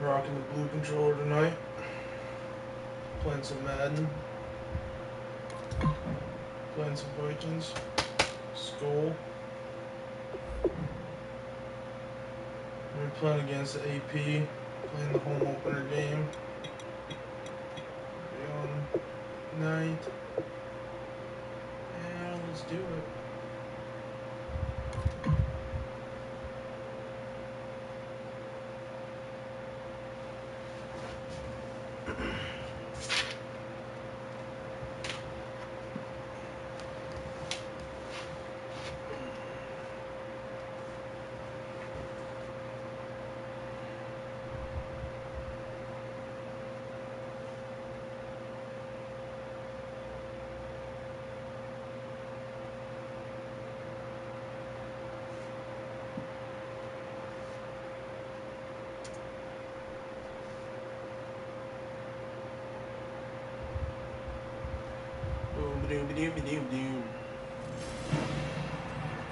Rocking the blue controller tonight. Playing some Madden. Playing some Vikings. Skull. We're playing against the AP. Playing the home opener game. Be on night. And let's do it.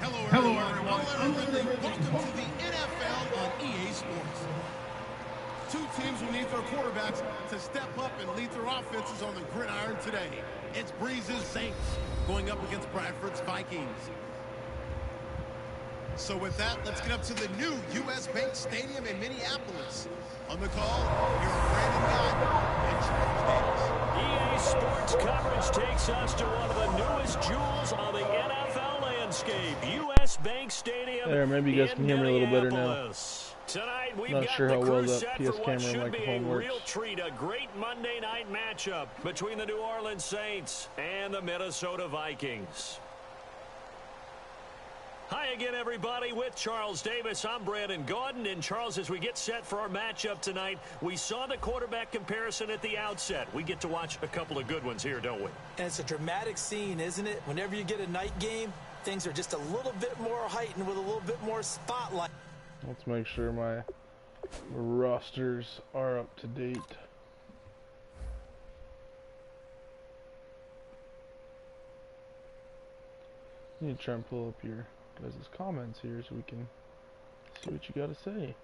Hello, everyone. Welcome to the NFL on EA Sports. Two teams will need their quarterbacks to step up and lead their offenses on the gridiron today. It's Breeze's Saints going up against Bradford's Vikings. So with that, let's get up to the new U.S. Bank Stadium in Minneapolis. On the call, here's Brandon Gott and Charles EA Davis. Sports coverage takes us to one of the newest jewels on the NFL landscape, U.S. Bank Stadium. There, maybe you guys can hear me a little better now. Tonight we've Not got sure the how well crew that set PS for what camera should be a microphone works. real treat, a great Monday night matchup between the New Orleans Saints and the Minnesota Vikings. Hi again, everybody. With Charles Davis, I'm Brandon Gaudin. And Charles, as we get set for our matchup tonight, we saw the quarterback comparison at the outset. We get to watch a couple of good ones here, don't we? And it's a dramatic scene, isn't it? Whenever you get a night game, things are just a little bit more heightened with a little bit more spotlight. Let's make sure my rosters are up to date. I need to try and pull up your guys' comments here so we can see what you got to say.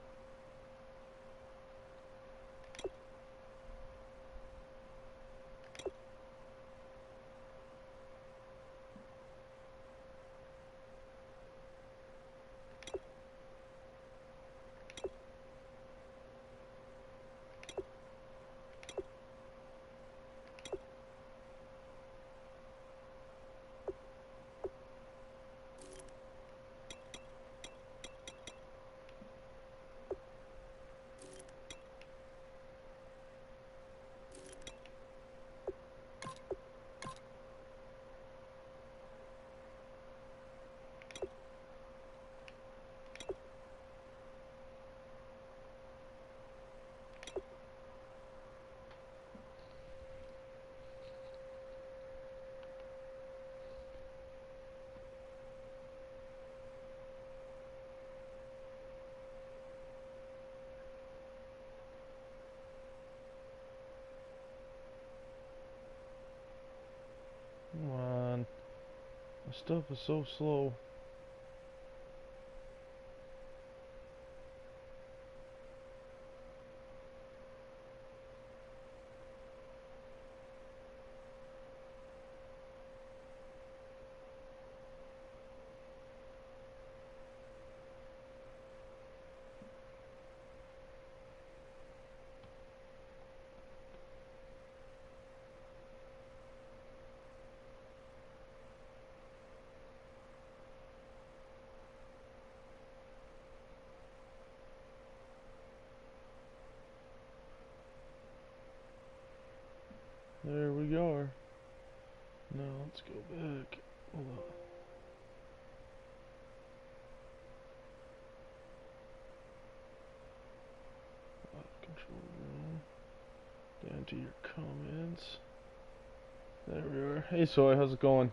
Come on. This stuff is so slow. There we go. Now let's go back. Hold on. Control room. Down to your comments. There we are. Hey Soy, how's it going?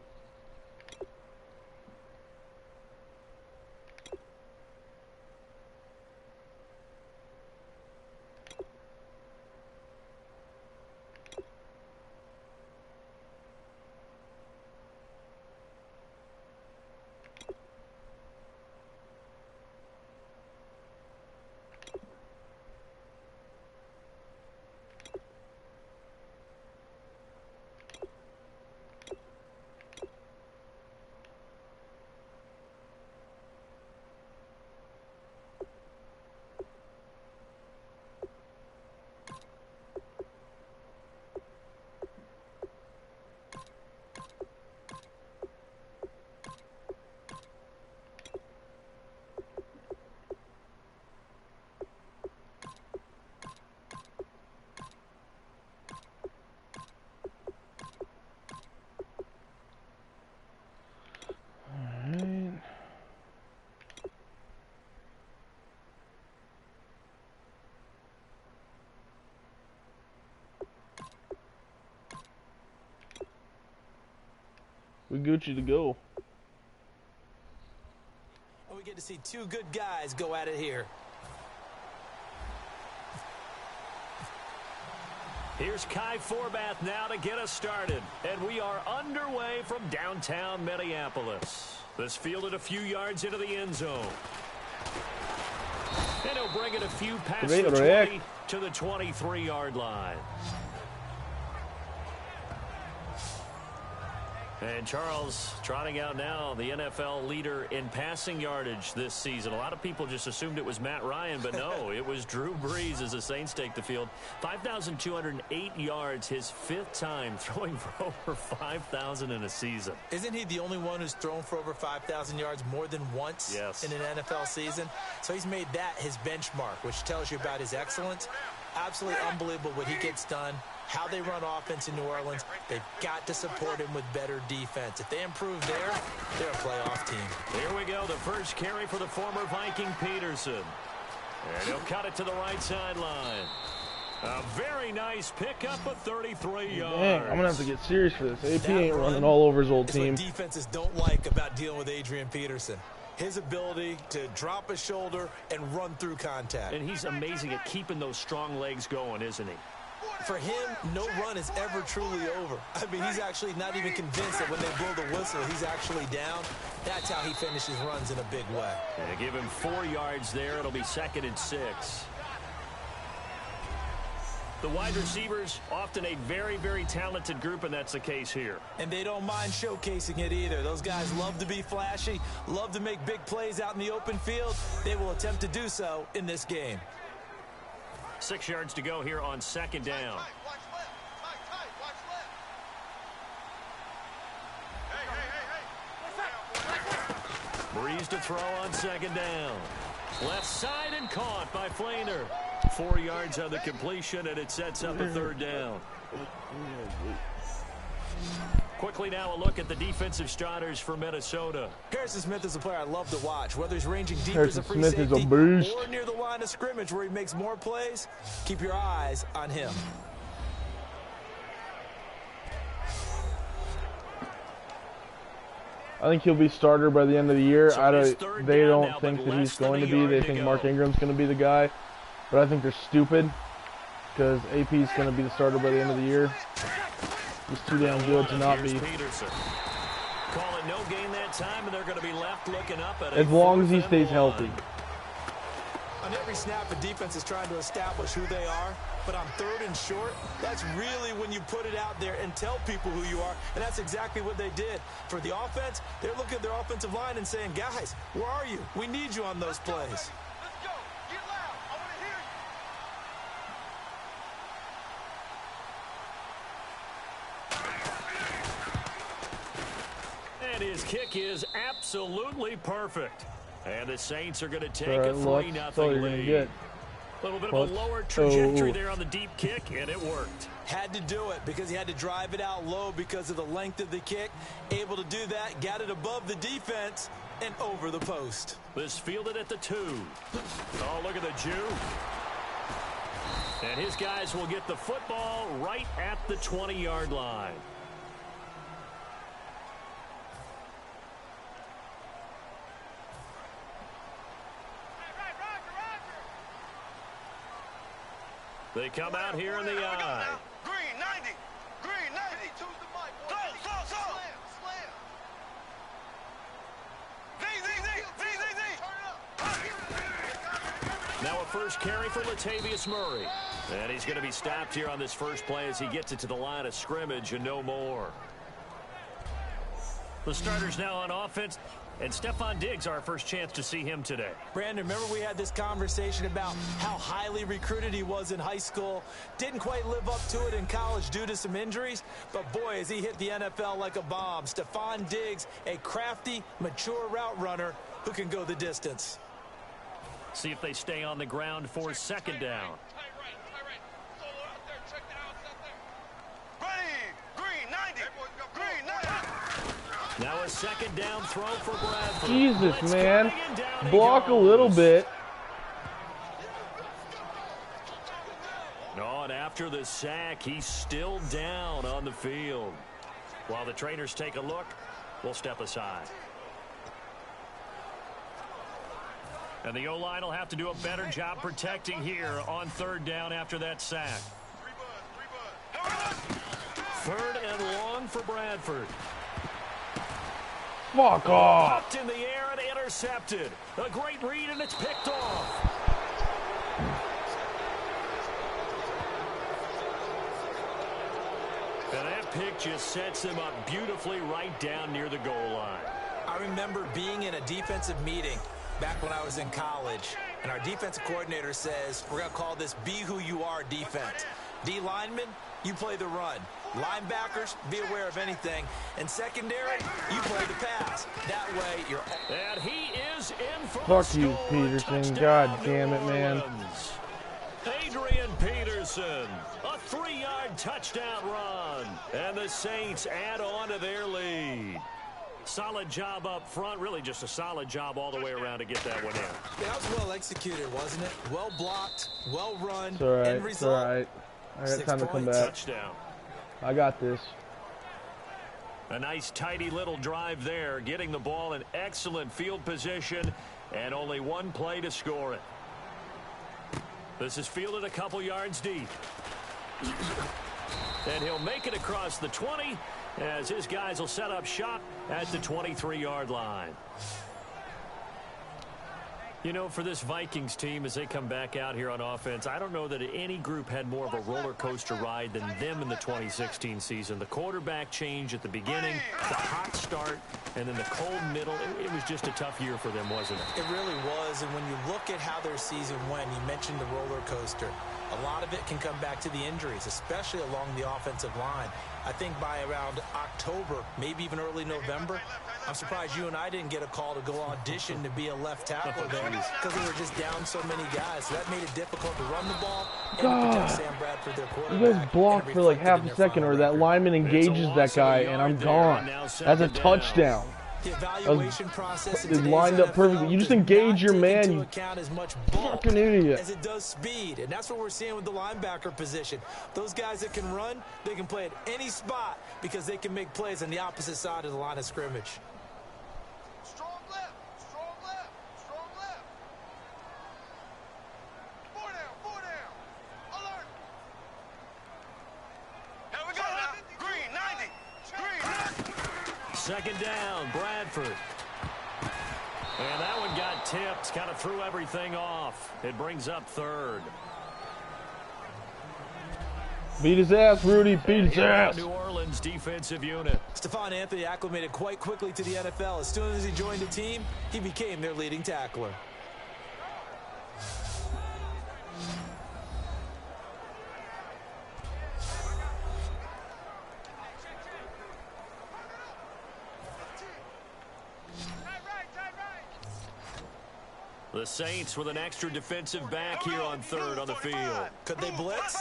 We Gucci to go. We get to see two good guys go at it here. Here's Kai Forbath now to get us started. And we are underway from downtown Minneapolis. This fielded a few yards into the end zone. And he'll bring it a few past the 20 to the 23-yard line. And Charles trotting out now the NFL leader in passing yardage this season. A lot of people just assumed it was Matt Ryan, but no, it was Drew Brees as the Saints take the field. 5,208 yards, his 5th time throwing for over 5,000 in a season. Isn't he the only one who's thrown for over 5,000 yards more than once in an NFL season? So he's made that his benchmark, which tells you about his excellence. Absolutely unbelievable what he gets done. How they run offense in New Orleans, they've got to support him with better defense. If they improve there, they're a playoff team. Here we go, the first carry for the former Viking Peterson. And he'll cut it to the right sideline. A very nice pickup of 33 yards. Dang, I'm going to have to get serious for this. AP ain't running all over his old team. What defenses don't like about dealing with Adrian Peterson. His ability to drop a shoulder and run through contact. And he's amazing at keeping those strong legs going, isn't he? For him, no run is ever truly over. I mean, he's actually not even convinced that when they blow the whistle, he's actually down. That's how he finishes runs in a big way. And give him 4 yards there. It'll be 2nd and 6. The wide receivers, often a very, very talented group, and that's the case here. And they don't mind showcasing it either. Those guys love to be flashy, love to make big plays out in the open field. They will attempt to do so in this game. 6 yards to go here on 2nd down. Breeze to throw on 2nd down. Left side and caught by Flainer. 4 yards on the completion, and it sets up a 3rd down. Quickly now a look at the defensive starters for Minnesota. Harrison Smith is a player I love to watch. Whether he's ranging deep Harrison as a free Smith safety is a beast. or near the line of scrimmage where he makes more plays, keep your eyes on him. I think he'll be starter by the end of the year. They don't think that he's going to be. They think Mark Ingram's going to be the guy. But I think they're stupid because AP's going to be the starter by the end of the year. He's too damn good to not be. Call it no gain that time, and they're going to be left looking up at as long as he stays healthy. On every snap, the defense is trying to establish who they are. But on 3rd and short, that's really when you put it out there and tell people who you are. And that's exactly what they did. For the offense, they're looking at their offensive line and saying, guys, where are you? We need you on those plays. Let's go. Get loud. I want to hear you. And his kick is absolutely perfect. And the Saints are going to take a 3-0 lead. A little bit of a lower trajectory there on the deep kick, and it worked. Had to do it because he had to drive it out low because of the length of the kick. Able to do that, got it above the defense, and over the post. This fielded at the 2. Oh, look at the Jew. And his guys will get the football right at the 20-yard line. They come out here in the eye. Green 90. Green 90. Choose the mic. Slow. Slam. Z. Now a first carry for Latavius Murray. And he's going to be stopped here on this first play as he gets it to the line of scrimmage and no more. The starters now on offense. And Stephon Diggs, our first chance to see him today. Brandon, remember we had this conversation about how highly recruited he was in high school. Didn't quite live up to it in college due to some injuries. But, boy, has he hit the NFL like a bomb. Stephon Diggs, a crafty, mature route runner who can go the distance. See if they stay on the ground for 2nd down. Now a 2nd down throw for Bradford. Jesus, man. Block a little bit. No, and after the sack, he's still down on the field. While the trainers take a look will step aside. And the O-line will have to do a better job protecting here on third down after that sack. Third and long for Bradford. Fuck off. Popped in the air and intercepted. A great read, and it's picked off. And that pick just sets them up beautifully right down near the goal line. I remember being in a defensive meeting back when I was in college, and our defensive coordinator says, we're going to call this be who you are defense. D linemen, you play the run. Linebackers, be aware of anything. And secondary, you play the pass. That way, you're... And he is in for Fuck you, Peterson. God damn it, man. Adrian Peterson, a 3-yard touchdown run. And the Saints add on to their lead. Solid job up front. Really just a solid job all the way around to get that one in. Yeah, that was well executed, wasn't it? Well blocked, well run. It's all right. End result. It's all right. I got time to come back. Touchdown. I got this. A nice, tidy little drive there, getting the ball in excellent field position, and only one play to score it. This is fielded a couple yards deep. And he'll make it across the 20 as his guys will set up shop at the 23-yard line. You know, for this Vikings team, as they come back out here on offense, I don't know that any group had more of a roller coaster ride than them in the 2016 season. The quarterback change at the beginning, the hot start, and then the cold middle. It was just a tough year for them, wasn't it? It really was, and when you look at how their season went, you mentioned the roller coaster. A lot of it can come back to the injuries, especially along the offensive line. I think by around October, maybe even early November, I'm surprised you and I didn't get a call to go audition to be a left tackle there because they were just down so many guys. So that made it difficult to run the ball and to protect Sam Bradford, their quarterback. You guys block for like half a second, or that lineman engages that guy, and I'm gone. That's a touchdown. The evaluation process is lined up perfectly. You just engage your man, you as much fucking idiot. As it does speed, and that's what we're seeing with the linebacker position. Those guys that can run, they can play at any spot because they can make plays on the opposite side of the line of scrimmage. Strong left, strong left, strong left. 4 down, alert. Here we go now. Green, 90, green. Second down, Bradford. And that one got tipped, kind of threw everything off. It brings up third. Beat his ass, Rudy. Beat his ass. New Orleans defensive unit. Stephon Anthony acclimated quite quickly to the NFL. As soon as he joined the team, he became their leading tackler. The Saints with an extra defensive back here on third on the field. Could they blitz?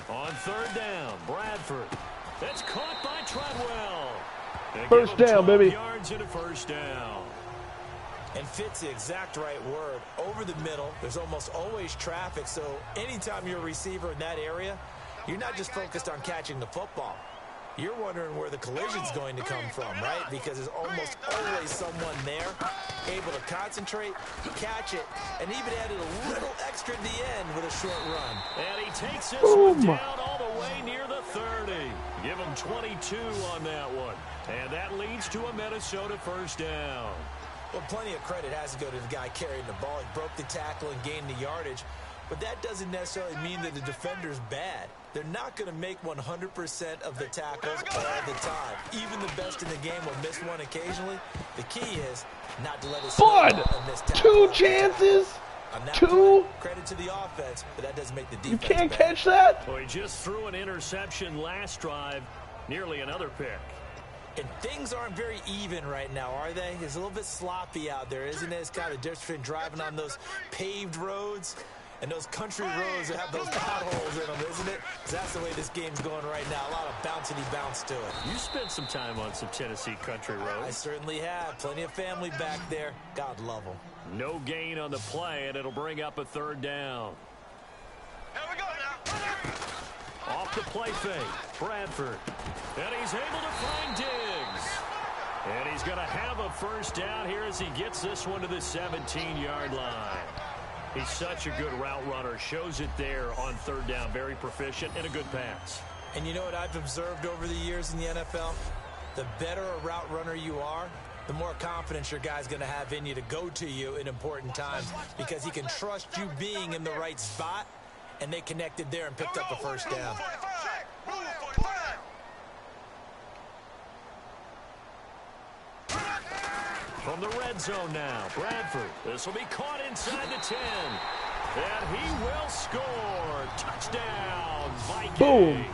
On third down, Bradford. That's caught by Treadwell. First down, baby. Yards and a first down. And fits the exact right word. Over the middle, there's almost always traffic, so anytime you're a receiver in that area, you're not just focused on catching the football. You're wondering where the collision's going to come from, right? Because there's almost always someone there able to concentrate, catch it, and even added a little extra at the end with a short run. And he takes this one down all the way near the 30. Give him 22 on that one. And that leads to a Minnesota first down. Well, plenty of credit has to go to the guy carrying the ball. He broke the tackle and gained the yardage. But that doesn't necessarily mean that the defender's bad. They're not going to make 100% of the tackles all the time. Even the best in the game will miss one occasionally. The key is not to let it slide and miss tackle. 2 chances? 2? Credit to the offense, but that doesn't make the defense You can't bad. catch that? Well, he just threw an interception last drive. Nearly another pick. And things aren't very even right now, are they? It's a little bit sloppy out there, isn't it? It's kind of the difference between driving on those paved roads and those country roads that have those potholes in them, isn't it? That's the way this game's going right now. A lot of bouncy bounce to it. You spent some time on some Tennessee country roads. I certainly have. Plenty of family back there. God love them. No gain on the play, and it'll bring up a third down. Here we go now. Off the play fake, Bradford. And he's able to find Diggs. And he's going to have a first down here as he gets this one to the 17-yard line. He's such a good route runner. Shows it there on third down. Very proficient and a good pass. And you know what I've observed over the years in the NFL? The better a route runner you are, the more confidence your guy's going to have in you to go to you in important times because he can trust you being in the right spot, and they connected there and picked up a first down. From the red zone now, Bradford. This will be caught inside the 10. And he will score. Touchdown, Vikings. Boom.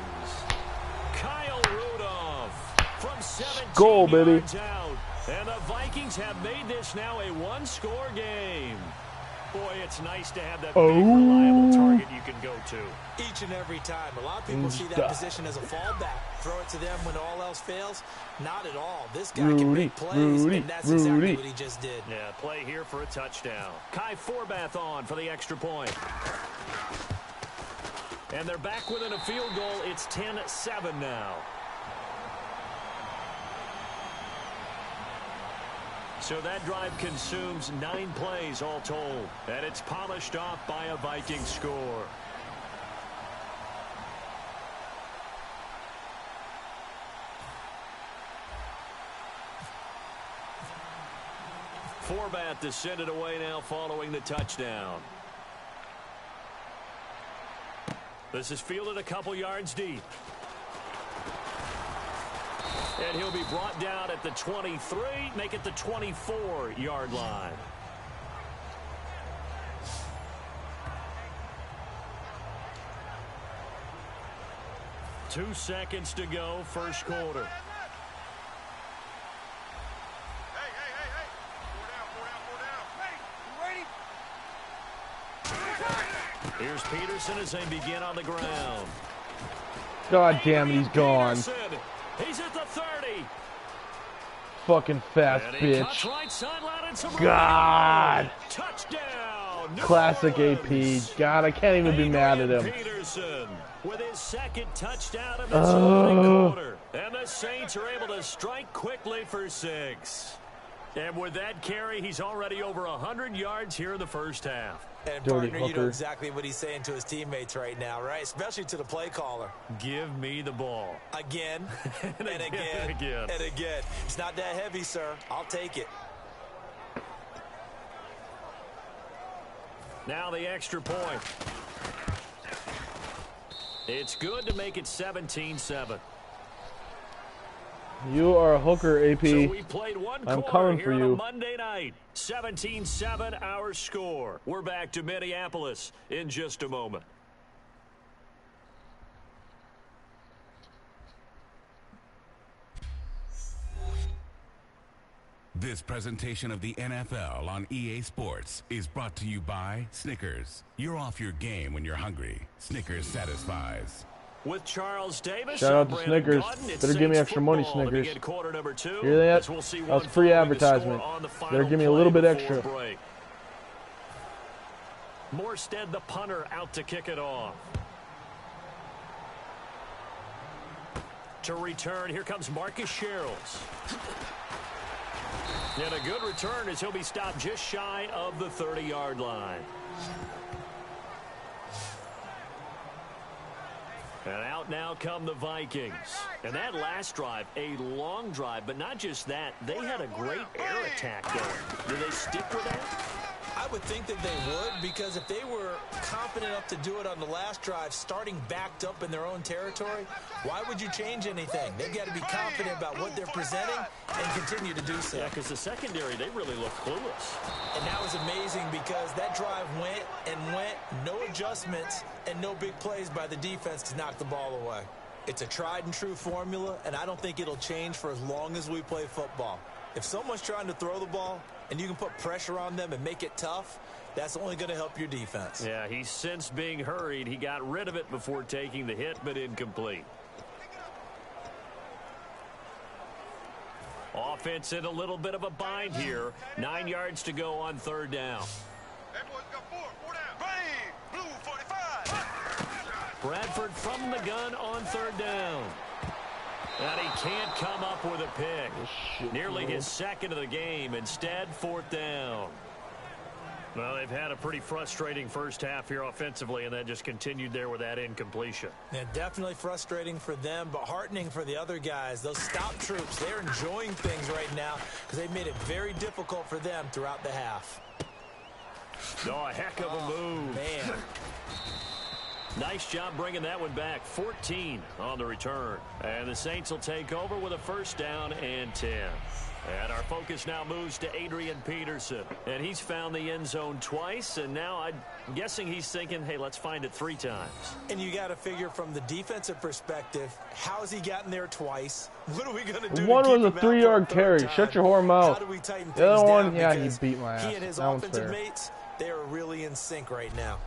Kyle Rudolph from 17 Goal, baby. yards out. And the Vikings have made this now a one-score game. Boy, it's nice to have that big, reliable target you can go to. Each and every time. A lot of people see that position as a fallback. Throw it to them when all else fails. Not at all. This guy can make plays, and that's exactly what he just did. Yeah, play here for a touchdown. Kai Forbath on for the extra point. And they're back within a field goal. It's 10-7 now. So that drive consumes 9 plays all told. And it's polished off by a Viking score. Forbath to send it away now following the touchdown. This is fielded a couple yards deep. And he'll be brought down at the 23, make it the 24-yard line. Two seconds to go, first quarter. Here's Peterson as they begin on the ground. God damn it, he's gone. He's at the 30. Fucking fast bitch. God. Touchdown. Classic AP. God, I can't even be mad at him. Peterson with his second touchdown of this opening quarter. And the Saints are able to strike quickly for 6. And with that carry, he's already over 100 yards here in the first half. And partner, you know exactly what he's saying to his teammates right now, right? Especially to the play caller. Give me the ball. Again, and again, and again. It's not that heavy, sir. I'll take it. Now the extra point. It's good to make it 17-7. You are a hooker, AP. So we played one I'm quarter coming here for on you. A Monday night. 17-7 our score. We're back to Minneapolis in just a moment. This presentation of the NFL on EA Sports is brought to you by Snickers. You're off your game when you're hungry. Snickers satisfies. With Charles Davis, shout out to Snickers. Better give me extra money, Snickers. Hear that? That was free advertisement. Better give me a little bit extra. Morstead, the punter, out to kick it off. To return, here comes Marcus Sherrills. And a good return as he'll be stopped just shy of the 30-yard line. And out now come the Vikings. And that last drive, a long drive, but not just that. They had a great air attack going. Do they stick with that? I would think that they would, because if they were confident enough to do it on the last drive, starting backed up in their own territory, why would you change anything? They've got to be confident about what they're presenting and continue to do so. Yeah, because the secondary, they really look clueless. And that was amazing because that drive went and went, no adjustments, and no big plays by the defense to knock the ball away. It's a tried and true formula, and I don't think it'll change for as long as we play football. If someone's trying to throw the ball and you can put pressure on them and make it tough, that's only going to help your defense. Yeah, he's since being hurried. He got rid of it before taking the hit, but incomplete. Offense in a little bit of a bind here. 9 yards to go on third down. Bradford from the gun on third down. And he can't come up with a pick. Nearly his second of the game. Instead, 4th down. Well, they've had a pretty frustrating first half here offensively, and that just continued there with that incompletion. Yeah, definitely frustrating for them, but heartening for the other guys. Those stout troops, they're enjoying things right now because they've made it very difficult for them throughout the half. Oh, a heck of a move. Man. Nice job bringing that one back. 14 on the return. And the Saints will take over with a 1st down and 10. And our focus now moves to Adrian Peterson. And he's found the end zone twice, and now I'm guessing he's thinking, hey, let's find it 3 times. And you got to figure from the defensive perspective, how's he gotten there twice? What are we going to do? One was a 3-yard carry. Shut your whore mouth. How do we tighten things the other one, down? yeah, Because he beat my ass. he and his that one's offensive fair. mates, they are really in sync right now.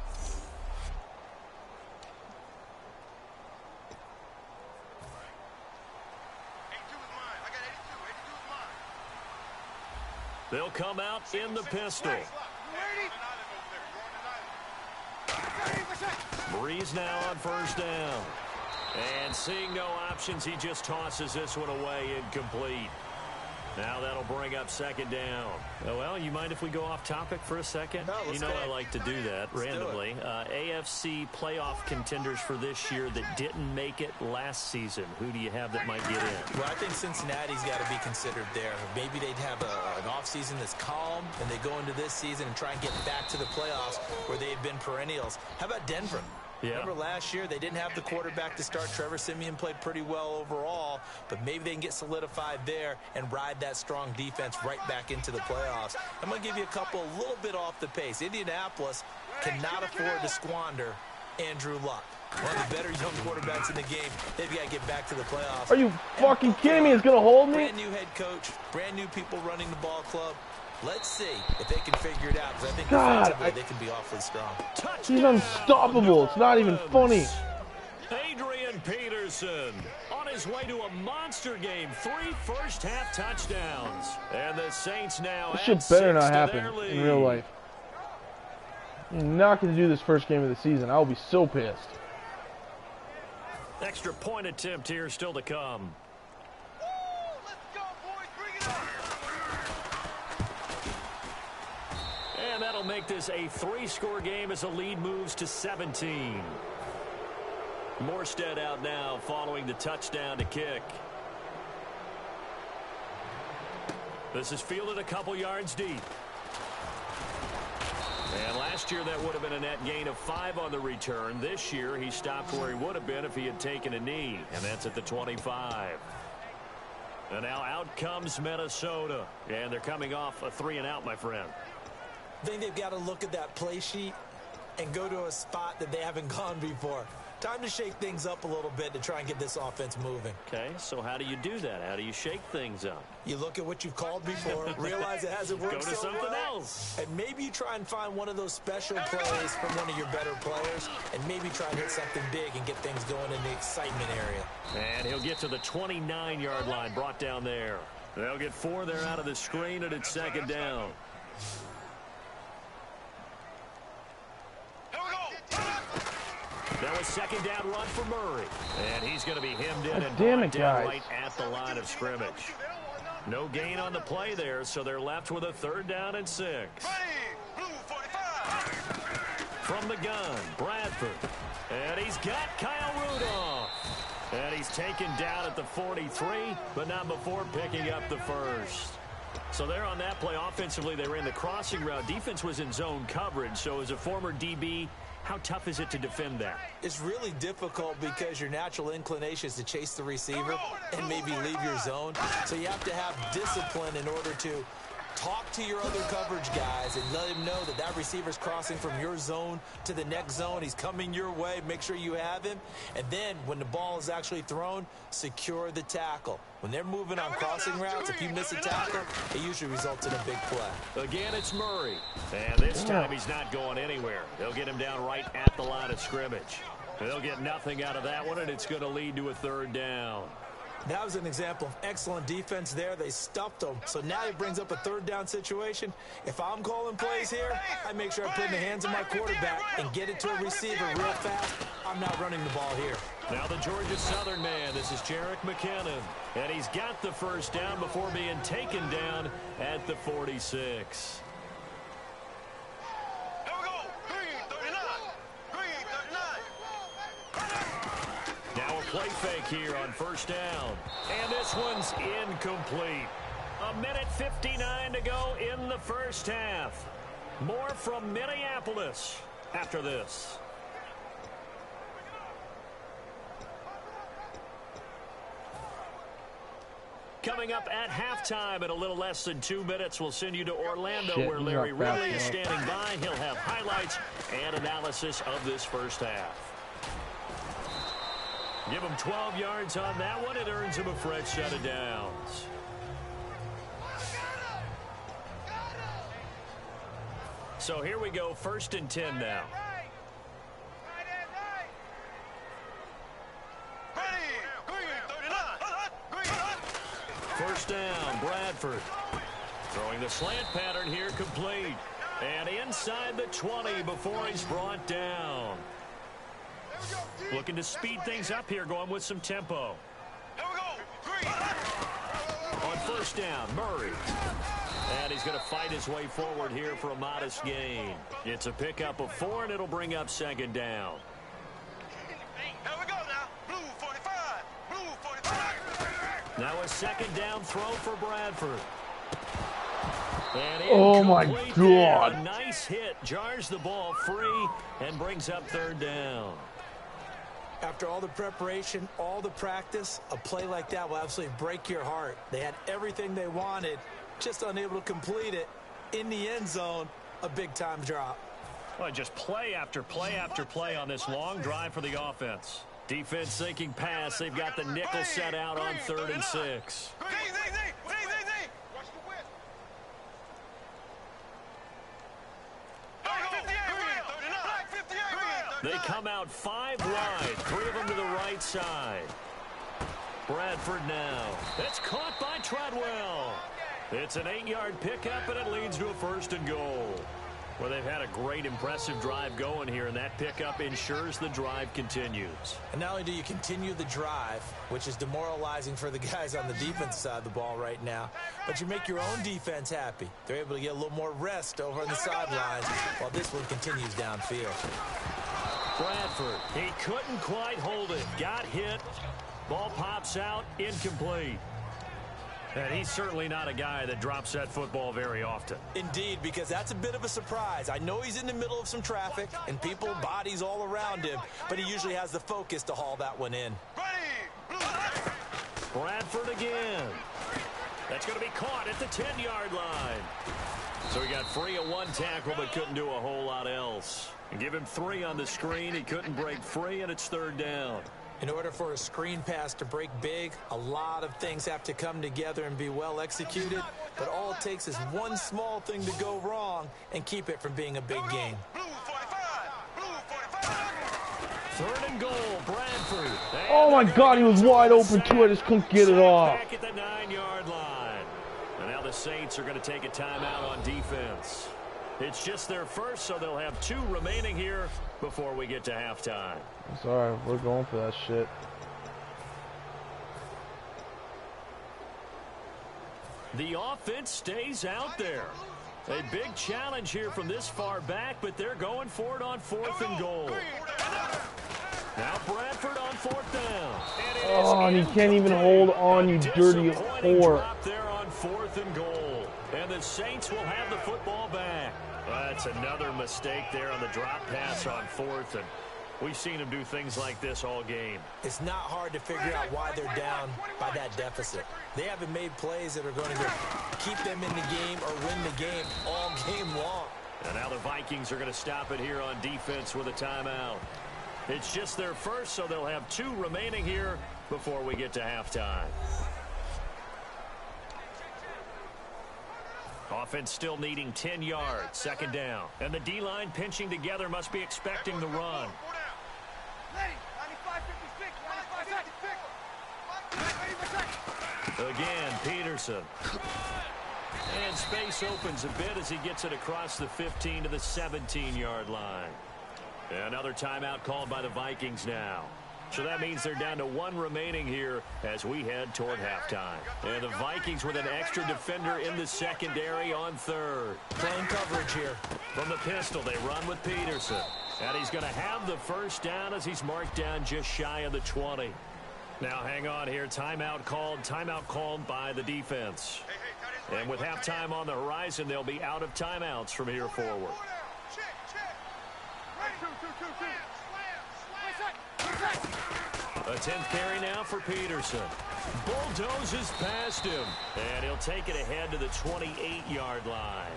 They'll come out in the pistol. Breeze now on 1st down. And seeing no options, he just tosses this one away, incomplete. Now that'll bring up 2nd down. Oh, well, you mind if we go off topic for a second? No, you know I like to do that randomly. AFC playoff contenders for this year that didn't make it last season. Who do you have that might get in? Well, I think Cincinnati's got to be considered there. Maybe they'd have an offseason that's calm, and they go into this season and try and get back to the playoffs where they've been perennials. How about Denver? Yeah. Remember last year, they didn't have the quarterback to start. Trevor Siemian played pretty well overall, but maybe they can get solidified there and ride that strong defense right back into the playoffs. I'm going to give you a couple a little bit off the pace. Indianapolis cannot afford to squander Andrew Luck. One of the better young quarterbacks in the game. They've got to get back to the playoffs. Are you fucking kidding me? It's going to hold me? Brand new head coach, brand new people running the ball club. Let's see if they can figure it out, because I think defensively they can be awfully strong. He's unstoppable. It's not even funny. Adrian Peterson on his way to a monster game. 3 first-half touchdowns. And the Saints now This shit better not happen in real life. You're not going to do this first game of the season. I'll be so pissed. Extra point attempt here still to come. And that'll make this a 3-score game as the lead moves to 17. Morstead out now following the touchdown to kick. This is fielded a couple yards deep. And last year that would have been a net gain of 5 on the return. This year he stopped where he would have been if he had taken a knee. And that's at the 25. And now out comes Minnesota. And they're coming off a 3-and-out, my friend. I think they've got to look at that play sheet and go to a spot that they haven't gone before. Time to shake things up a little bit to try and get this offense moving. Okay, so how do you do that? How do you shake things up? You look at what you've called before, realize it hasn't worked Go to so something well, else. and maybe you try and find one of those special plays from one of your better players, and maybe try and hit something big and get things going in the excitement area. And he'll get to the 29-yard line, brought down there. They'll get 4 there out of the screen, and it's 2nd down. That was 2nd down run for Murray. And he's going to be hemmed in and brought down right at the line of scrimmage. No gain on the play there, so they're left with a 3rd down and 6. From the gun, Bradford. And he's got Kyle Rudolph. And he's taken down at the 43, but not before picking up the first. So they're on that play. Offensively, they ran the crossing route. Defense was in zone coverage, so as a former DB, how tough is it to defend that? It's really difficult because your natural inclination is to chase the receiver and maybe leave your zone. So you have to have discipline in order to talk to your other coverage guys and let him know that that receiver's crossing from your zone to the next zone. He's coming your way. Make sure you have him. And then when the ball is actually thrown, secure the tackle. When they're moving on crossing routes, if you miss a tackle, it usually results in a big play. Again, it's Murray. And this time he's not going anywhere. They'll get him down right at the line of scrimmage. They'll get nothing out of that one, and it's going to lead to a 3rd down. That was an example of excellent defense there. They stuffed him. So now he brings up a third down situation. If I'm calling plays here, I make sure I put in the hands of my quarterback and get it to a receiver real fast. I'm not running the ball here. Now the Georgia Southern man, this is Jarek McKinnon. And he's got the first down before being taken down at the 46. Now a play fake here on first down. And this one's incomplete. 1:59 to go in the first half. More from Minneapolis after this. Coming up at halftime in a little less than 2 minutes, we'll send you to Orlando where Larry Ridley is standing by. He'll have highlights and analysis of this first half. Give him 12 yards on that one. It earns him a fresh set of downs. So here we go, 1st and 10 now. First down, Bradford. Throwing the slant pattern here, complete. And inside the 20 before he's brought down. Looking to speed things up here, going with some tempo. On first down, Murray. And he's going to fight his way forward here for a modest gain. It's a pickup of 4, and it'll bring up 2nd down. Now a 2nd down throw for Bradford. And oh my God. A nice hit, jars the ball free and brings up 3rd down. After all the preparation, all the practice, a play like that will absolutely break your heart. They had everything they wanted, just unable to complete it. In the end zone, a big-time drop. Well, just play after play after play on this long drive for the offense. Defense sinking pass. They've got the nickel set out on 3rd and 6. They come out 5 wide, 3 of them to the right side. Bradford now. It's caught by Treadwell. It's an 8-yard pickup, and it leads to a 1st and goal. Well, they've had a great, impressive drive going here, and that pickup ensures the drive continues. And not only do you continue the drive, which is demoralizing for the guys on the defense side of the ball right now, but you make your own defense happy. They're able to get a little more rest over on the sidelines while this one continues downfield. Bradford, he couldn't quite hold it. Got hit. Ball pops out, incomplete. And he's certainly not a guy that drops that football very often. Indeed, because that's a bit of a surprise. I know he's in the middle of some traffic and people, bodies all around him, but he usually has the focus to haul that one in. Bradford again. That's going to be caught at the 10-yard line. So he got free of 1 tackle but couldn't do a whole lot else. And give him 3 on the screen. He couldn't break free, and it's 3rd down. In order for a screen pass to break big, a lot of things have to come together and be well executed. But all it takes is one small thing to go wrong and keep it from being a big game. 3rd and goal, Bradford. Oh my God, he was wide open too. I just couldn't get it off. Back at the 9-yard line. And now the Saints are going to take a timeout on defense. It's just their first, so they'll have 2 remaining here before we get to halftime. It's alright, we're going for that shit. The offense stays out there. A big challenge here from this far back, but they're going for it on 4th and goal. Now Bradford on 4th down. Oh, and he can't even hold on, you dirty whore. Drop there on 4th and goal. And the Saints will have the football back. That's another mistake there on the drop pass on 4th, and we've seen them do things like this all game. It's not hard to figure out why they're down by that deficit. They haven't made plays that are going to keep them in the game or win the game all game long. And now the Vikings are going to stop it here on defense with a timeout. It's just their first, so they'll have 2 remaining here before we get to halftime. Offense still needing 10 yards, 2nd down. And the D-line pinching together must be expecting the run. Again, Peterson. And space opens a bit as he gets it across the 15 to the 17-yard line. Another timeout called by the Vikings now. So that means they're down to one remaining here as we head toward halftime. And the Vikings with an extra defender in the secondary on third. Playing coverage here. From the pistol, they run with Peterson. And he's going to have the first down as he's marked down just shy of the 20. Now hang on here. Timeout called by the defense. And with halftime on the horizon, they'll be out of timeouts from here forward. A 10th carry now for Peterson. Bulldozes past him. And he'll take it ahead to the 28-yard line.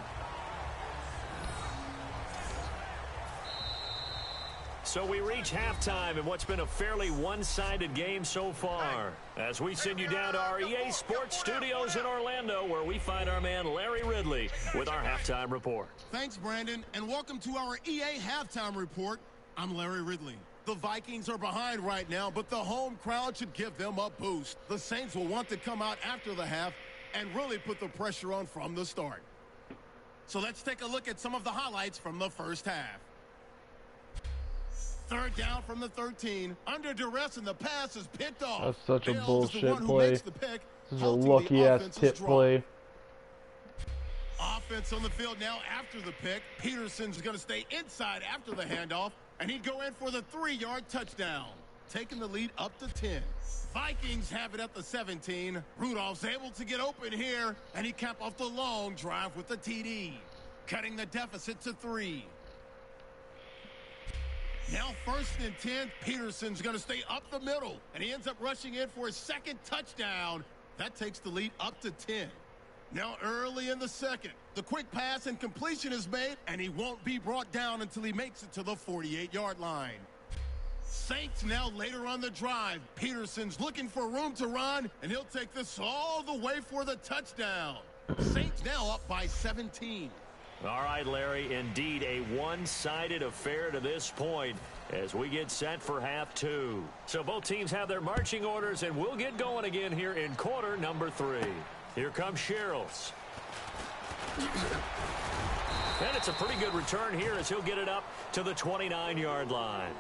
So we reach halftime in what's been a fairly one-sided game so far. As we send you down to our EA Sports Studios in Orlando, where we find our man Larry Ridley with our halftime report. Thanks, Brandon, and welcome to our EA Halftime Report. I'm Larry Ridley. The Vikings are behind right now, but the home crowd should give them a boost. The Saints will want to come out after the half and really put the pressure on from the start. So let's take a look at some of the highlights from the first half. Third down from the 13. Under duress, and the pass is picked off. That's such a Bales bullshit play. This is a lucky-ass tip play. Offense on the field now after the pick. Peterson's going to stay inside after the handoff, and he'd go in for the 3-yard touchdown, taking the lead up to 10. Vikings have it at the 17. Rudolph's able to get open here, and he capped off the long drive with the TD, cutting the deficit to 3. Now 1st and 10. Peterson's going to stay up the middle, and he ends up rushing in for his second touchdown. That takes the lead up to 10. Now early in the second, the quick pass and completion is made, and he won't be brought down until he makes it to the 48-yard line. Saints now later on the drive. Peterson's looking for room to run, and he'll take this all the way for the touchdown. Saints now up by 17. All right, Larry, indeed a one-sided affair to this point as we get set for half 2. So both teams have their marching orders, and we'll get going again here in quarter number 3. Here comes Sherrills. And it's a pretty good return here as he'll get it up to the 29-yard line.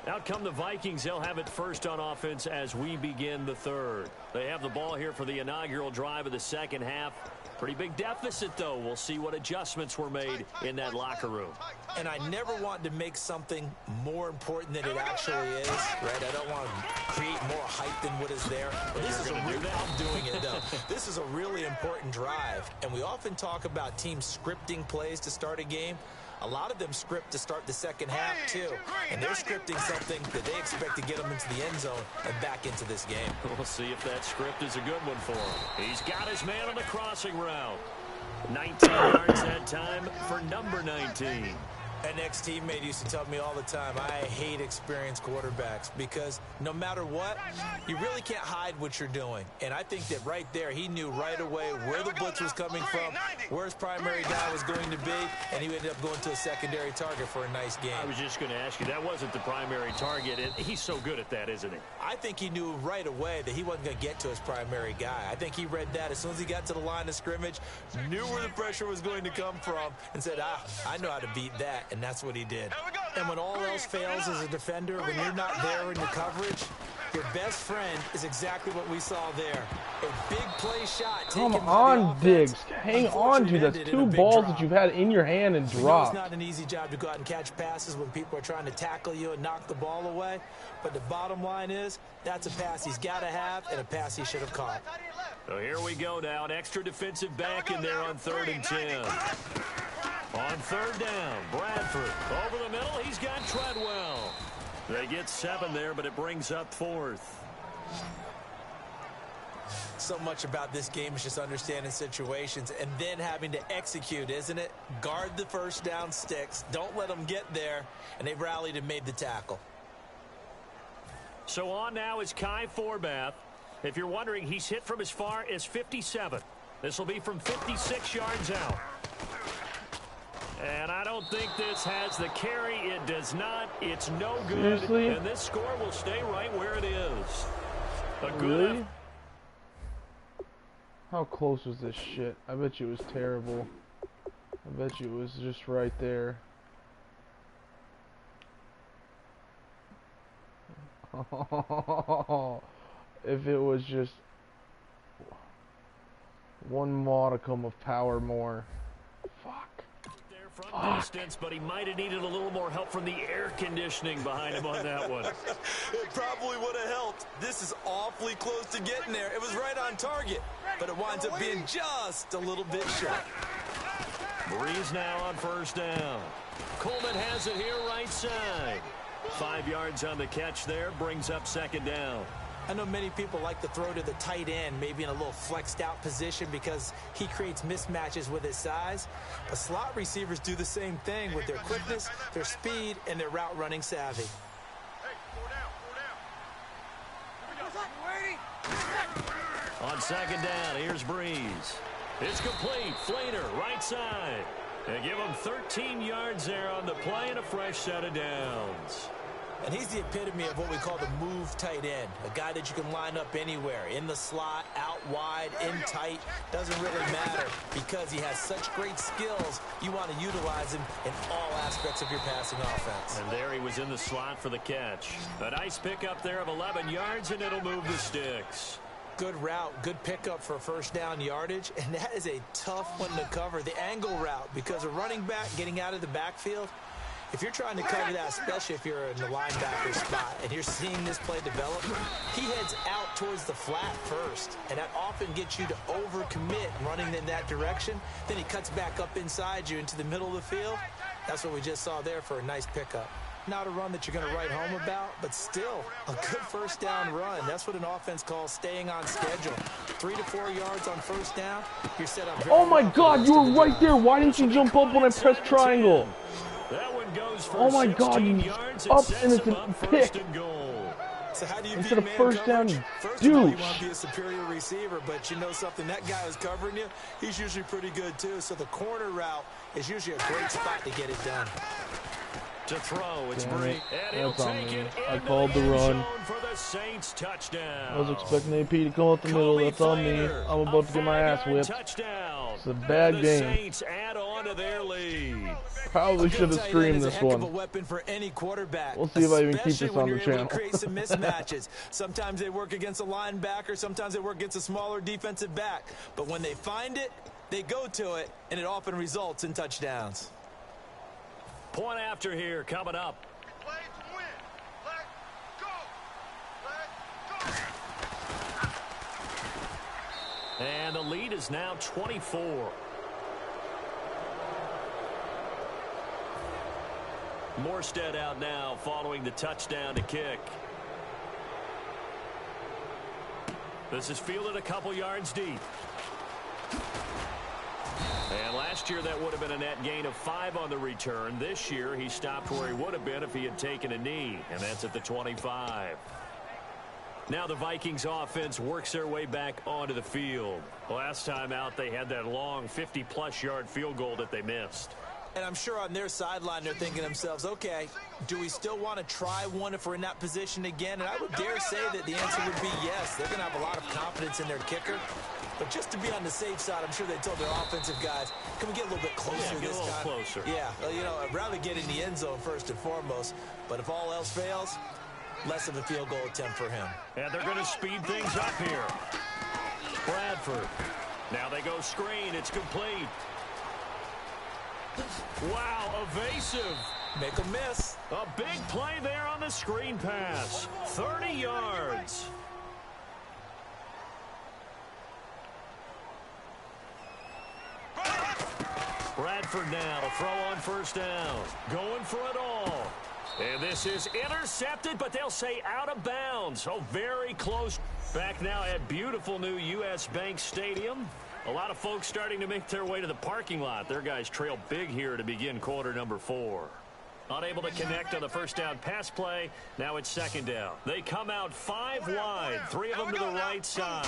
Out come the Vikings. They'll have it first on offense as we begin the third. They have the ball here for the inaugural drive of the second half. Pretty big deficit, though. We'll see what adjustments were made in that locker room. And I never want to make something more important than it actually is, right? I don't want to create more hype than what is there. But this is I'm doing it, though. This is a really important drive. And we often talk about teams scripting plays to start a game. A lot of them script to start the second half, too. And they're scripting something that they expect to get them into the end zone and back into this game. We'll see if that script is a good one for him. He's got his man on the crossing route. 19 yards that time for number 19. An ex-teammate used to tell me all the time, I hate experienced quarterbacks because no matter what, you really can't hide what you're doing. And I think that right there, he knew right away where the blitz was coming from, where his primary guy was going to be, and he ended up going to a secondary target for a nice game. I was just going to ask you, that wasn't the primary target, and he's so good at that, isn't he? I think he knew right away that he wasn't going to get to his primary guy. I think he read that as soon as he got to the line of scrimmage, knew where the pressure was going to come from, and said, I know how to beat that. And that's what he did. And when all else fails as a defender, when you're not there in your coverage, your best friend is exactly what we saw there. A big play shot. Come on, Diggs. Hang on to that's 2 balls that you've had in your hand and dropped. It's not an easy job to go out and catch passes when people are trying to tackle you and knock the ball away. But the bottom line is, that's a pass he's got to have and a pass he should have caught. So here we go now. An extra defensive back in there on 3rd and 10. On 3rd down, Bradford over the middle. He's got Treadwell. They get 7 there, but it brings up 4th. So much about this game is just understanding situations and then having to execute, isn't it? Guard the first down sticks. Don't let them get there. And they rallied and made the tackle. So on now is Kai Forbath. If you're wondering, he's hit from as far as 57. This will be from 56 yards out. And I don't think this has the carry. It does not. It's no good. Seriously? And this score will stay right where it is. A good really? How close was this shit? I bet you it was terrible. I bet you it was just right there. If it was just one modicum of power more. Fuck. Front distance, but he might have needed a little more help from the air conditioning behind him on that one. It probably would have helped. This is awfully close to getting there. It was right on target, but it winds up being just a little bit short. Breeze now on first down. Coleman has it here right side. 5 yards on the catch there, brings up second down. I know many people like to throw to the tight end, maybe in a little flexed out position because he creates mismatches with his size. But slot receivers do the same thing with their quickness, their speed, and their route running savvy. On second down, here's Breeze. It's complete. Flater, right side. They give him 13 yards there on the play and a fresh set of downs. And he's the epitome of what we call the move tight end. A guy that you can line up anywhere. In the slot, out wide, in tight. Doesn't really matter because he has such great skills. You want to utilize him in all aspects of your passing offense. And there he was in the slot for the catch. A nice pickup there of 11 yards, and it'll move the sticks. Good route, good pickup for first down yardage, and that is a tough one to cover, the angle route, because a running back getting out of the backfield, if you're trying to cover that, especially if you're in the linebacker spot and you're seeing this play develop, he heads out towards the flat first, and that often gets you to overcommit running in that direction. Then he cuts back up inside you into the middle of the field. That's what we just saw there for a nice pickup. Not a run that you're going to write home about, but still a good first down run. That's what an offense calls staying on schedule. 3 to 4 yards on first down. You're set up. Oh my God, you were right there. Why didn't you jump up when I pressed triangle? That one goes for oh my God, you up and it's a pick. So how do you instead of first down, you First douche. of all, you want to be a superior receiver, but you know something, that guy who's covering you, he's usually pretty good too. So the corner route is usually a great spot to get it done. To throw, it's Bree, and he'll That's on take me. it I into called the run. For the Saints touchdown. I was expecting AP to come up the middle. That's on me. I'm about to get my ass whipped. Touchdown. It's a bad game. Saints add on to their lead. Probably should have streamed this one. A weapon for any quarterback. We'll see if I even keep this on the channel. Create some mismatches. Sometimes they work against a linebacker. Sometimes they work against a smaller defensive back. But when they find it, they go to it, and it often results in touchdowns. Point after here coming up. And the lead is now 24. Morstead out now following the touchdown to kick. This is fielded a couple yards deep. And last year that would have been a net gain of 5 on the return. This year he stopped where he would have been if he had taken a knee, and that's at the 25. Now the Vikings offense works their way back onto the field. Last time out they had that long 50-plus yard field goal that they missed. And I'm sure on their sideline they're thinking to themselves, okay, do we still want to try one if we're in that position again? And I would dare say that the answer would be yes. They're going to have a lot of confidence in their kicker. But just to be on the safe side, I'm sure they told their offensive guys, can we get a little bit closer this time? Closer. Yeah, well, you know, I'd rather get in the end zone first and foremost. But if all else fails, less of a field goal attempt for him. And they're going to speed things up here. Bradford. Now they go screen. It's complete. Wow, evasive. Make a miss. A big play there on the screen pass. 30 yards. Bradford now to throw on first down. Going for it all. And this is intercepted, but they'll say out of bounds. So very close. Back now at beautiful new U.S. Bank Stadium. A lot of folks starting to make their way to the parking lot. Their guys trail big here to begin quarter number 4. Unable to connect on the first down pass play. Now it's second down. They come out 5 wide. 3 of them to the right side.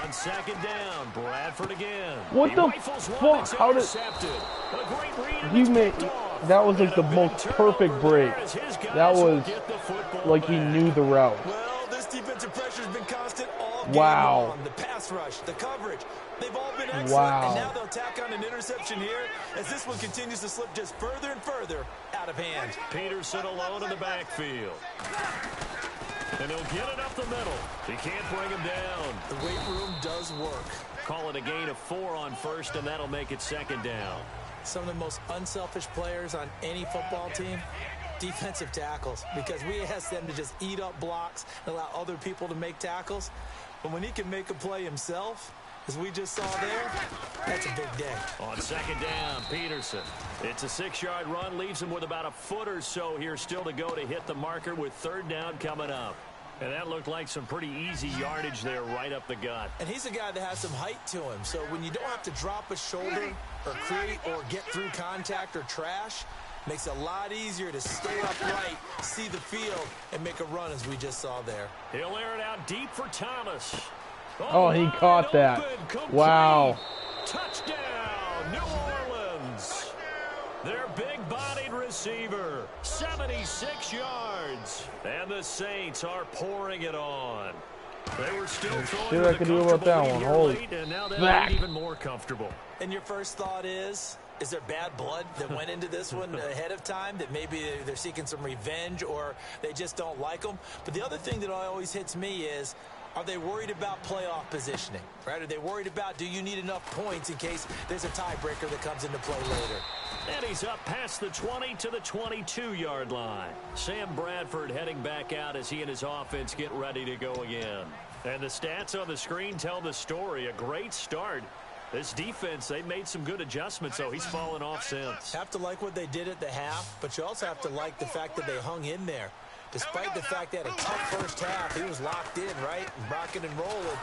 On second down, Bradford again. What the fuck? How did he make? That was like the most perfect break. That was like he knew the route. Well, this defensive pressure has been constant all game Wow. long. The pass rush, the coverage, they've all been excellent. Wow. And now they'll tack on an interception here as this one continues to slip just further and further out of hand. Peterson alone in the backfield. And he'll get it up the middle. He can't bring him down. The weight room does work. Call it a gain of 4 on first, and that'll make it second down. Some of the most unselfish players on any football team, defensive tackles, because we ask them to just eat up blocks and allow other people to make tackles. But when he can make a play himself, as we just saw there, that's a big day. On second down, Peterson. It's a 6-yard run, leaves him with about a foot or so here still to go to hit the marker with third down coming up. And that looked like some pretty easy yardage there right up the gut. And he's a guy that has some height to him. So when you don't have to drop a shoulder or create or get through contact or trash, makes it a lot easier to stay upright, see the field, and make a run as we just saw there. He'll air it out deep for Thomas. Oh, he caught that. Wow. Touchdown, New Orleans. Their big-bodied receiver, 76 yards. And the Saints are pouring it on. They were still throwing See what I could do about that one. Holy and now they're even more comfortable. And your first thought is there bad blood that went into this one ahead of time, that maybe they're seeking some revenge or they just don't like them? But the other thing that always hits me is, are they worried about playoff positioning, right? Are they worried about, do you need enough points in case there's a tiebreaker that comes into play later? And he's up past the 20 to the 22-yard line. Sam Bradford heading back out as he and his offense get ready to go again. And the stats on the screen tell the story. A great start. This defense, they made some good adjustments, so he's fallen off since. Have to like what they did at the half, but you also have to like the fact that they hung in there. Despite the fact they had a tough first half, he was locked in, right? Rocking and rolling.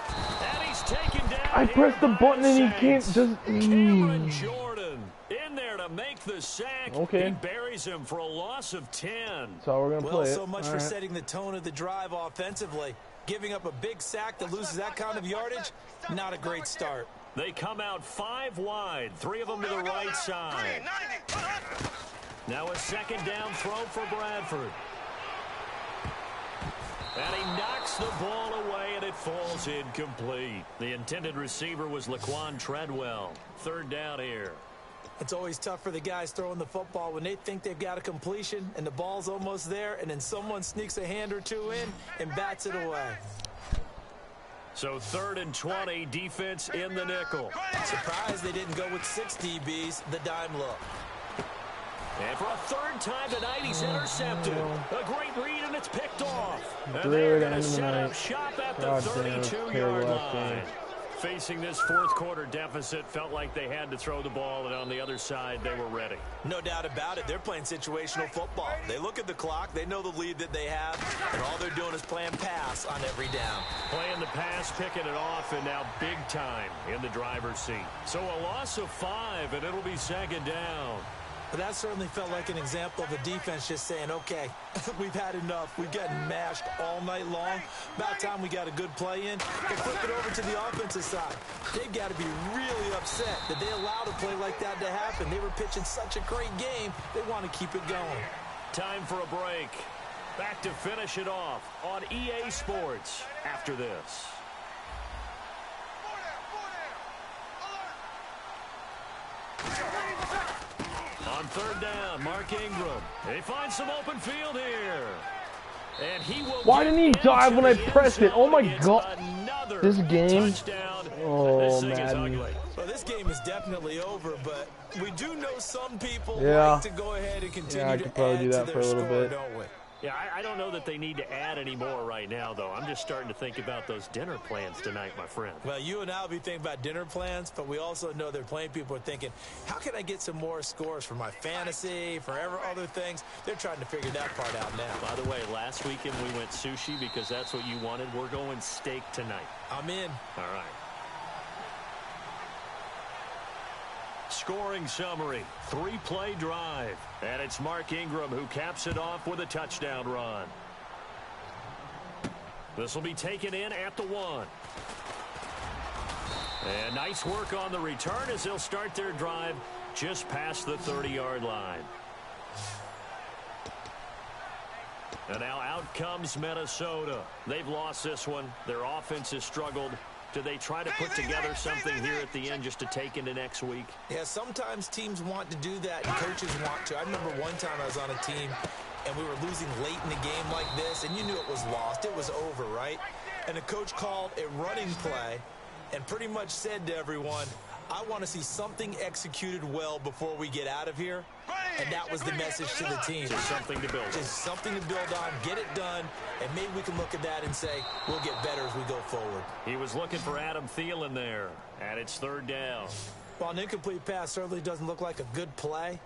And he's taken down. I pressed the button and he can't just... Cameron Jordan in there to make the sack. Okay. He buries him for a loss of 10. That's how we're going to play it. So much for setting the tone of the drive offensively. Giving up a big sack that loses that kind of yardage, not a great start. They come out 5 wide, 3 of them to the right side. Now a second down throw for Bradford. And he knocks the ball away, and it falls incomplete. The intended receiver was Laquan Treadwell. Third down here. It's always tough for the guys throwing the football when they think they've got a completion and the ball's almost there, and then someone sneaks a hand or two in and bats it away. So 3rd and 20, defense in the nickel. Surprised they didn't go with 6 DBs, the dime look. And for a 3rd time tonight, he's intercepted. A great read, and it's picked off. And They're going to set up shop at the 32-yard line. Facing this 4th quarter deficit, felt like they had to throw the ball, and on the other side, they were ready. No doubt about it. They're playing situational football. They look at the clock. They know the lead that they have, and all they're doing is playing pass on every down. Playing the pass, picking it off, and now big time in the driver's seat. So a loss of 5, and it'll be second down. But that certainly felt like an example of the defense just saying, okay, we've had enough. We've gotten mashed all night long. About time we got a good play in. But flip it over to the offensive side. They've got to be really upset that they allowed a play like that to happen. They were pitching such a great game. They want to keep it going. Time for a break. Back to finish it off on EA Sports after this. On 3rd down, Mark Ingram. He finds some open field here. And he will. Why didn't he dive when I pressed it? Oh my God. This game. Oh, Madden. Well, this game is definitely over, but we do know some people Yeah. like to go ahead and continue I to could probably add do that to for a their little score, bit. don't we? Yeah, I don't know that they need to add any more right now, though. I'm just starting to think about those dinner plans tonight, my friend. Well, you and I will be thinking about dinner plans, but we also know they're playing people are thinking, how can I get some more scores for my fantasy, for other things? They're trying to figure that part out now. By the way, last weekend we went sushi because that's what you wanted. We're going steak tonight. I'm in. All right. Scoring summary, 3-play drive. And it's Mark Ingram who caps it off with a touchdown run. This will be taken in at the 1. And nice work on the return as they'll start their drive just past the 30-yard line. And now out comes Minnesota. They've lost this one. Their offense has struggled. Do they try to put together something here at the end just to take into next week? Yeah, sometimes teams want to do that and coaches want to. I remember one time I was on a team and we were losing late in the game like this, and you knew it was lost. It was over, right? And the coach called a running play and pretty much said to everyone, I want to see something executed well before we get out of here. And that was the message to the team. Just something to build on. Just something to build on, get it done, and maybe we can look at that and say, we'll get better as we go forward. He was looking for Adam Thielen there, and it's 3rd down. Well, an incomplete pass certainly doesn't look like a good play.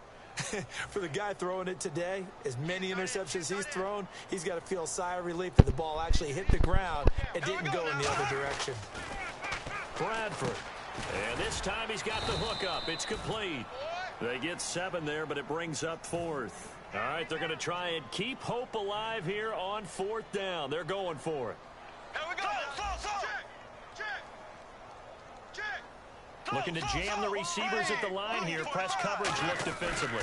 For the guy throwing it today, as many interceptions he's thrown, he's got to feel a sigh of relief that the ball actually hit the ground and didn't go in the other direction. Bradford. And this time he's got the hook up. It's complete. They get 7 there, but it brings up 4th. All right, they're going to try and keep hope alive here on 4th down. They're going for it. Here we go. Looking to jam the receivers at the line here. Press coverage look defensively.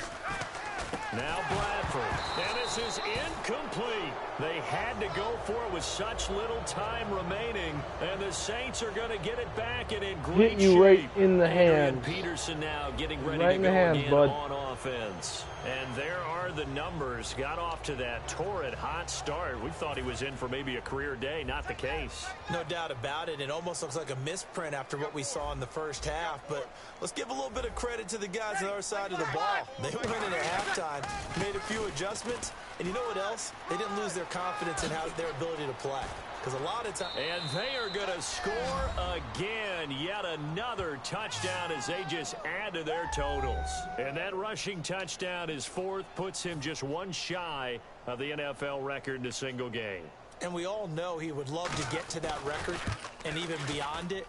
Now Bradford. And this is incomplete. They had to go for it with such little time remaining. And the Saints are going to get it back and in great Hit you shape. right in the hand. Peterson now getting ready Right to in go the hands, again bud. on offense. And there are the numbers. Got off to that torrid hot start. We thought he was in for maybe a career day. Not the case. No doubt about it. It almost looks like a misprint after what we saw in the first half. But let's give a little bit of credit to the guys on our side of the ball. They went in at halftime, made a few adjustments, and you know what else? They didn't lose their confidence in their ability to play. Because a lot of times... And they are going to score again. Yet another touchdown as they just add to their totals. And that rushing touchdown is 4th, puts him just 1 shy of the NFL record in a single game. And we all know he would love to get to that record and even beyond it.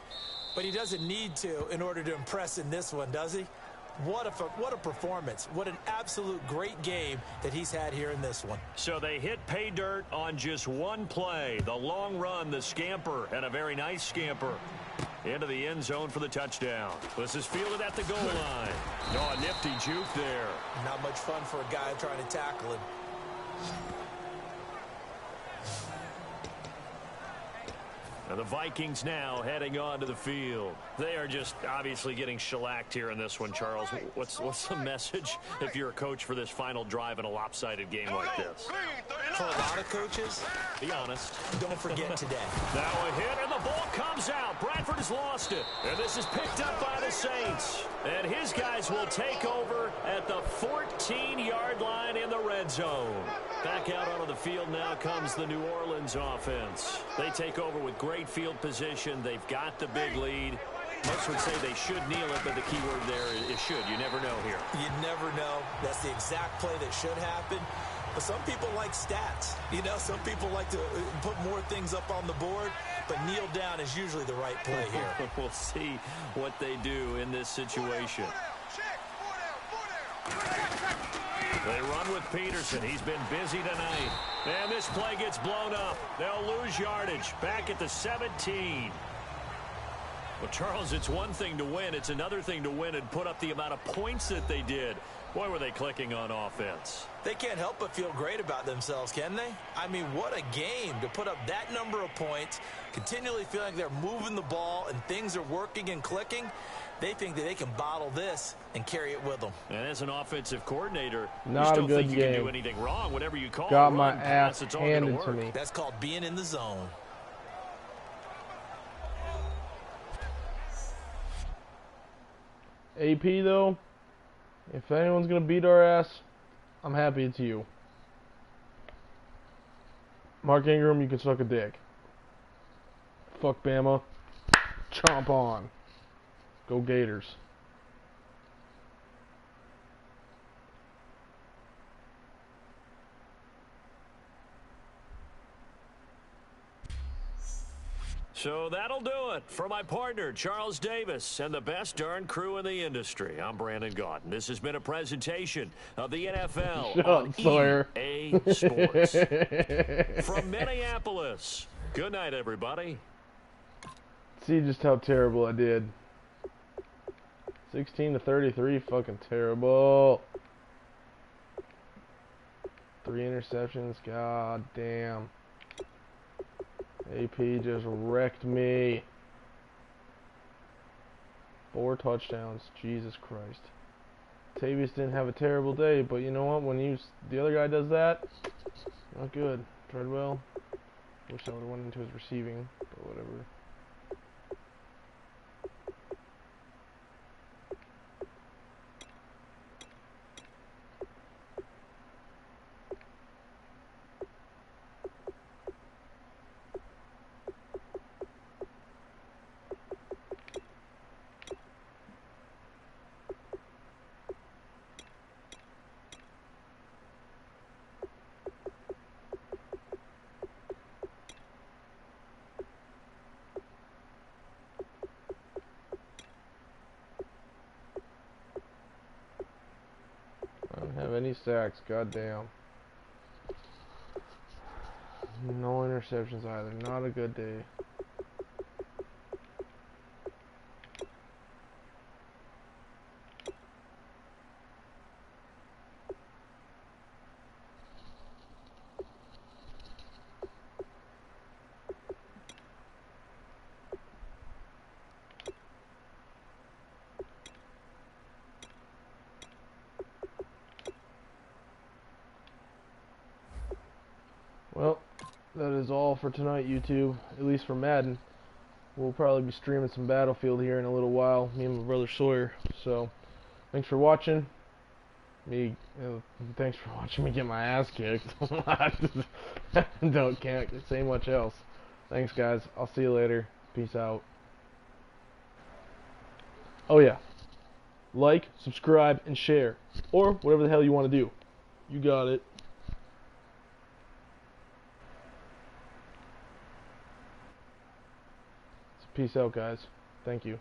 But he doesn't need to in order to impress in this one, does he? What a performance. What an absolute great game that he's had here in this one. So they hit pay dirt on just 1 play. The long run, the scamper, and a very nice scamper into the end zone for the touchdown. This is fielded at the goal line. Oh, a nifty juke there. Not much fun for a guy trying to tackle him. And the Vikings now heading onto the field. They are just obviously getting shellacked here in this one, Charles. What's the message if you're a coach for this final drive in a lopsided game like this? For a lot of coaches, be honest. Don't forget today. Now a hit, and the ball comes out. Bradford has lost it. And this is picked up by the Saints. And his guys will take over at the 14-yard line in the red zone. Back out onto the field now comes the New Orleans offense. They take over with great field position. They've got the big lead. Most would say they should kneel it, but the key word there is should. You never know here. You never know. That's the exact play that should happen. But some people like stats. You know, some people like to put more things up on the board, but kneel down is usually the right play here. We'll see what they do in this situation. They run with Peterson. He's been busy tonight. And this play gets blown up. They'll lose yardage. Back at the 17. Well, Charles, it's one thing to win. It's another thing to win and put up the amount of points that they did. Boy, were they clicking on offense. They can't help but feel great about themselves, can they? I mean, what a game to put up that number of points, continually feeling like they're moving the ball and things are working and clicking. They think that they can bottle this and carry it with them. And as an offensive coordinator, Not you still a good think you game. can do anything wrong. Whatever you call Got it, my run, ass pass, it's all gonna handed work. to me. That's called being in the zone. AP, though, if anyone's going to beat our ass, I'm happy it's you. Mark Ingram, you can suck a dick. Fuck Bama. Chomp on. Go Gators. So that'll do it for my partner, Charles Davis, and the best darn crew in the industry. I'm Brandon Gaudin. This has been a presentation of the NFL Shut on up, Sawyer. EA Sports. From Minneapolis, good night, everybody. See just how terrible I did. 16-33, fucking terrible. 3 interceptions, god damn. AP just wrecked me. 4 touchdowns, Jesus Christ. Tavius didn't have a terrible day, but you know what? When the other guy does that, not good. Treadwell, wish I would have went into his receiving, but whatever. I don't have any sacks, goddamn. No interceptions either, not a good day. Well, that is all for tonight, YouTube, at least for Madden. We'll probably be streaming some Battlefield here in a little while, me and my brother Sawyer. So, thanks for watching. Thanks for watching me get my ass kicked. Can't say much else. Thanks, guys. I'll see you later. Peace out. Oh yeah, like, subscribe, and share, or whatever the hell you want to do. You got it. Peace out, guys. Thank you.